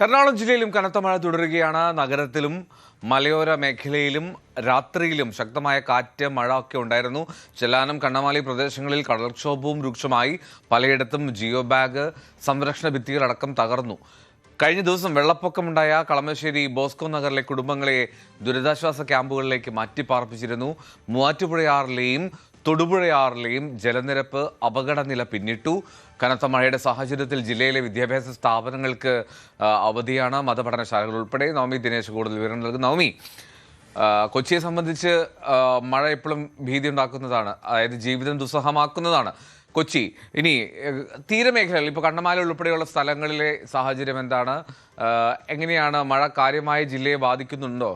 എറണാകുളം ജില്ലയിലും കനത്ത മഴ തുടരുകയാണ്. നഗരത്തിലും മലയോര മേഖലയിലും രാത്രിയിലും ശക്തമായ കാറ്റ്, മഴ ഒക്കെ ഉണ്ടായിരുന്നു. ചെല്ലാനം, കണ്ണമാലി പ്രദേശങ്ങളിൽ കടൽക്ഷോഭവും രൂക്ഷമായി. പലയിടത്തും ജിയോ ബാഗ്, സംരക്ഷണ ഭിത്തികളടക്കം തകർന്നു. കഴിഞ്ഞ ദിവസം വെള്ളപ്പൊക്കമുണ്ടായ കളമശ്ശേരി ബോസ്കോ നഗറിലെ കുടുംബങ്ങളെ ദുരിതാശ്വാസ ക്യാമ്പുകളിലേക്ക് മാറ്റിപ്പാർപ്പിച്ചിരുന്നു. മൂവാറ്റുപുഴയാറിലെയും തൊടുപുഴയാറിലെയും ജലനിരപ്പ് അപകടനില പിന്നിട്ടു. കനത്ത മഴയുടെ സാഹചര്യത്തിൽ ജില്ലയിലെ വിദ്യാഭ്യാസ സ്ഥാപനങ്ങൾക്ക് അവധിയാണ്. മതപഠനശാലകൾ ഉൾപ്പെടെ. നവമി ദിനേശ് കൂടുതൽ വിവരം നൽകും. നവമി, കൊച്ചിയെ സംബന്ധിച്ച് മഴ എപ്പോഴും ഭീതി ഉണ്ടാക്കുന്നതാണ്, അതായത് ജീവിതം ദുസ്സഹമാക്കുന്നതാണ് കൊച്ചി. ഇനി തീരമേഖലകൾ, ഇപ്പോൾ കണ്ണമാല ഉൾപ്പെടെയുള്ള സ്ഥലങ്ങളിലെ സാഹചര്യം എന്താണ്? എങ്ങനെയാണ് മഴ കാര്യമായി ജില്ലയെ ബാധിക്കുന്നുണ്ടോ?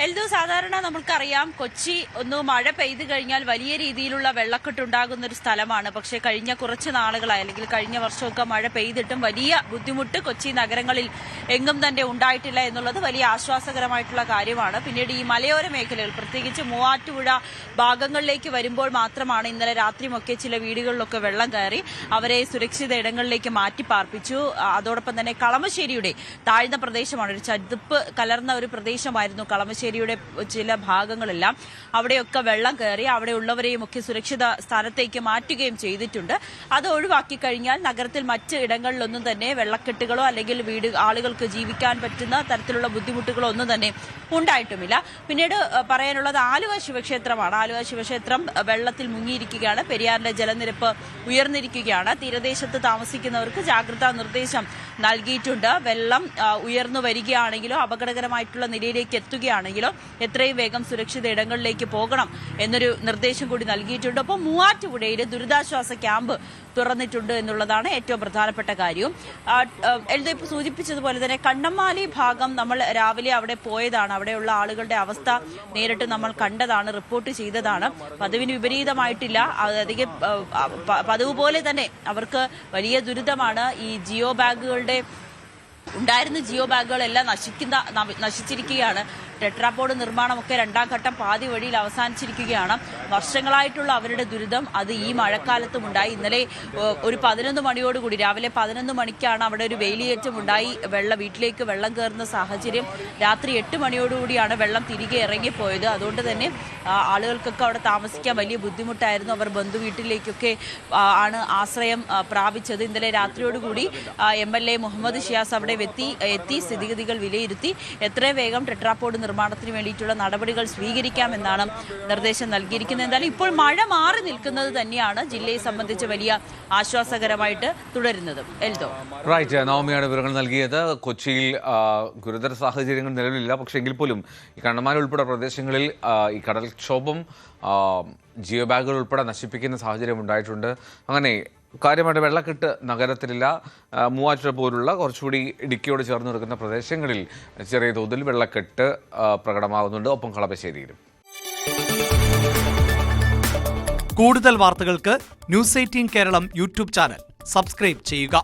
എൽദോ, സാധാരണ നമുക്കറിയാം കൊച്ചി ഒന്ന് മഴ പെയ്തു കഴിഞ്ഞാൽ വലിയ രീതിയിലുള്ള വെള്ളക്കെട്ടുണ്ടാകുന്ന ഒരു സ്ഥലമാണ്. പക്ഷേ കഴിഞ്ഞ കുറച്ച് നാളുകളായി, അല്ലെങ്കിൽ കഴിഞ്ഞ വർഷമൊക്കെ മഴ പെയ്തിട്ടും വലിയ ബുദ്ധിമുട്ട് കൊച്ചി നഗരങ്ങളിൽ എങ്ങും തന്നെ ഉണ്ടായിട്ടില്ല എന്നുള്ളത് വലിയ ആശ്വാസകരമായിട്ടുള്ള കാര്യമാണ്. പിന്നീട് ഈ മലയോര മേഖലകൾ, പ്രത്യേകിച്ച് മൂവാറ്റുപുഴ ഭാഗങ്ങളിലേക്ക് വരുമ്പോൾ മാത്രമാണ് ഇന്നലെ രാത്രിയുമൊക്കെ ചില വീടുകളിലൊക്കെ വെള്ളം കയറി. അവരെ സുരക്ഷിത ഇടങ്ങളിലേക്ക് മാറ്റി പാർപ്പിച്ചു. അതോടൊപ്പം തന്നെ കളമശ്ശേരിയുടെ താഴ്ന്ന പ്രദേശമാണ്, ഒരു ചതുപ്പ് കലർന്ന ഒരു പ്രദേശമായിരുന്നു കളമശ്ശേരി ചില ഭാഗങ്ങളെല്ലാം. അവിടെയൊക്കെ വെള്ളം കയറി. അവിടെ ഉള്ളവരെയും ഒക്കെ സുരക്ഷിത സ്ഥാനത്തേക്ക് മാറ്റുകയും ചെയ്തിട്ടുണ്ട്. അത് ഒഴിവാക്കി കഴിഞ്ഞാൽ നഗരത്തിൽ മറ്റ് ഇടങ്ങളിലൊന്നും തന്നെ വെള്ളക്കെട്ടുകളോ അല്ലെങ്കിൽ ആളുകൾക്ക് ജീവിക്കാൻ പറ്റുന്ന തരത്തിലുള്ള ബുദ്ധിമുട്ടുകളോ ഒന്നും തന്നെ ഉണ്ടായിട്ടുമില്ല. പിന്നീട് പറയാനുള്ളത് ആലുവ ശിവക്ഷേത്രമാണ്. ആലുവ ശിവക്ഷേത്രം വെള്ളത്തിൽ മുങ്ങിയിരിക്കുകയാണ്. പെരിയാറിന്റെ ജലനിരപ്പ് ഉയർന്നിരിക്കുകയാണ്. തീരദേശത്ത് താമസിക്കുന്നവർക്ക് ജാഗ്രതാ നിർദ്ദേശം നൽകിയിട്ടുണ്ട്. വെള്ളം ഉയർന്നു വരികയാണെങ്കിലോ അപകടകരമായിട്ടുള്ള നിലയിലേക്ക് എത്തുകയാണെങ്കിലോ എത്രയും വേഗം സുരക്ഷിത ഇടങ്ങളിലേക്ക് പോകണം എന്നൊരു നിർദ്ദേശം കൂടി നൽകിയിട്ടുണ്ട്. അപ്പോൾ മൂവാറ്റുപുഴയിൽ ദുരിതാശ്വാസ ക്യാമ്പ് തുറന്നിട്ടുണ്ട് എന്നുള്ളതാണ് ഏറ്റവും പ്രധാനപ്പെട്ട കാര്യം. എൽദോ ഇപ്പോൾ സൂചിപ്പിച്ചതുപോലെ തന്നെ കണ്ണമാലി ഭാഗം നമ്മൾ രാവിലെ അവിടെ പോയതാണ്. അവിടെയുള്ള ആളുകളുടെ അവസ്ഥ നേരിട്ട് നമ്മൾ കണ്ടതാണ്, റിപ്പോർട്ട് ചെയ്തതാണ്. പതിവിന് വിപരീതമായിട്ടില്ല. അധികം പതിവ് പോലെ തന്നെ അവർക്ക് വലിയ ദുരിതമാണ്. ഈ ജിയോ ബാഗുകളുടെ ഉണ്ടായിരുന്ന ജിയോ ബാഗുകളെല്ലാം നശിച്ചിരിക്കുകയാണ്. ടെട്രാപോഡ് നിർമ്മാണമൊക്കെ രണ്ടാം ഘട്ടം പാതി വഴിയിൽ അവസാനിച്ചിരിക്കുകയാണ്. വർഷങ്ങളായിട്ടുള്ള അവരുടെ ദുരിതം അത് ഈ മഴക്കാലത്തും ഉണ്ടായി. ഇന്നലെ ഒരു 11 മണിയോടുകൂടി, രാവിലെ 11 മണിക്കാണ് അവിടെ ഒരു വേലിയേറ്റം ഉണ്ടായി. വീട്ടിലേക്ക് വെള്ളം കയറുന്ന സാഹചര്യം. രാത്രി 8 മണിയോടുകൂടിയാണ് വെള്ളം തിരികെ ഇറങ്ങിപ്പോയത്. അതുകൊണ്ട് തന്നെ ആളുകൾക്കൊക്കെ അവിടെ താമസിക്കാൻ വലിയ ബുദ്ധിമുട്ടായിരുന്നു. അവർ ബന്ധുവീട്ടിലേക്കൊക്കെ ആണ് ആശ്രയം പ്രാപിച്ചത്. ഇന്നലെ രാത്രിയോടുകൂടി MLA മുഹമ്മദ് ഷിയാസ് അവിടെ എത്തി സ്ഥിതിഗതികൾ വിലയിരുത്തി എത്രയും വേഗം ടെട്രാപോഡ് നിർമ്മാണത്തിന് വേണ്ടിയിട്ടുള്ള നടപടികൾ സ്വീകരിക്കാമെന്നാണ് നിർദ്ദേശം നൽകിയിരിക്കുന്നത്. എന്തായാലും ഇപ്പോൾ മഴ മാറി നിൽക്കുന്നത് തന്നെയാണ് ജില്ലയെ സംബന്ധിച്ച് വലിയ ആശ്വാസകരമായിട്ട് തുടരുന്നത്. എൽദോ, റൈറ്റ്, നവമിയാണ് വിവരങ്ങൾ നൽകിയത്. കൊച്ചിയിൽ ഗുരുതര സാഹചര്യങ്ങൾ നിലവിലില്ല. പക്ഷേ എങ്കിൽ പോലും ഈ കണ്ണമാല ഉൾപ്പെടെ പ്രദേശങ്ങളിൽ ഈ കടൽക്ഷോഭം, ജിയോ ബാഗുകൾ ഉൾപ്പെടെ നശിപ്പിക്കുന്ന സാഹചര്യം ഉണ്ടായിട്ടുണ്ട്. അങ്ങനെ കാര്യമായിട്ട് വെള്ളക്കെട്ട് നഗരത്തിലില്ല. മൂവാറ്റുപുഴ പോലുള്ള കുറച്ചുകൂടി ഇടുക്കിയോട് ചേർന്ന് നിൽക്കുന്ന പ്രദേശങ്ങളിൽ ചെറിയ തോതിൽ വെള്ളക്കെട്ട് പ്രകടമാകുന്നുണ്ട്. ഒപ്പം കളമശ്ശേരിയിലും. കൂടുതൽ വാർത്തകൾക്ക് News 18 Keralam YouTube channel subscribe ചെയ്യുക.